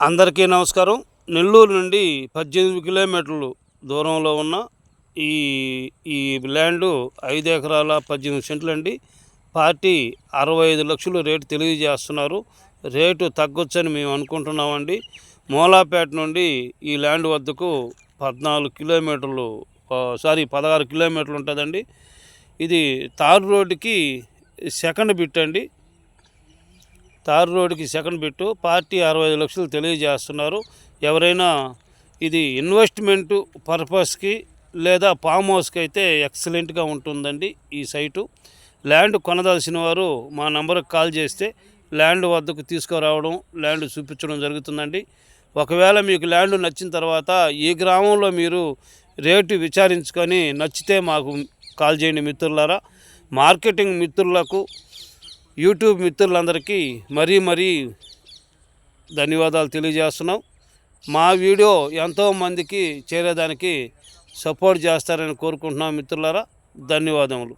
అందరికీ నమస్కారం. నెల్లూరు నుండి 18 కిలోమీటర్లు దూరంలో ఉన్న ఈ ఈ ల్యాండు 5 ఎకరాల 18 సెంట్లండి. పార్టీ 65 లక్షలు రేటు తెలియజేస్తున్నారు. రేటు తగ్గొచ్చని మేము అనుకుంటున్నామండి. మూలాపేట నుండి ఈ ల్యాండ్ వద్దకు 16 కిలోమీటర్లు ఉంటుందండి. ఇది తార్ రోడ్డుకి సెకండ్ బిట్ అండి. తార్ రోడ్డుకి సెకండ్ బిట్టు. పార్టీ 65 లక్షలు తెలియజేస్తున్నారు. ఎవరైనా ఇది ఇన్వెస్ట్మెంటు పర్పస్కి లేదా ఫామ్ హౌస్కి అయితే ఎక్సలెంట్గా ఉంటుందండి ఈ సైటు. ల్యాండ్ కొనదలసిన వారు మా నంబర్కి కాల్ చేస్తే ల్యాండ్ వద్దకు తీసుకురావడం, ల్యాండ్ చూపించడం జరుగుతుందండి. ఒకవేళ మీకు ల్యాండ్ నచ్చిన తర్వాత ఈ గ్రామంలో మీరు రేటు విచారించుకొని నచ్చితే మాకు కాల్ చేయండి మిత్రులారా. మార్కెటింగ్ మిత్రులకు, యూట్యూబ్ మిత్రులందరికీ మరీ ధన్యవాదాలు తెలియజేస్తున్నాం. మా వీడియో ఎంతోమందికి చేరేదానికి సపోర్ట్ చేస్తారని కోరుకుంటున్నాం మిత్రులారా. ధన్యవాదములు.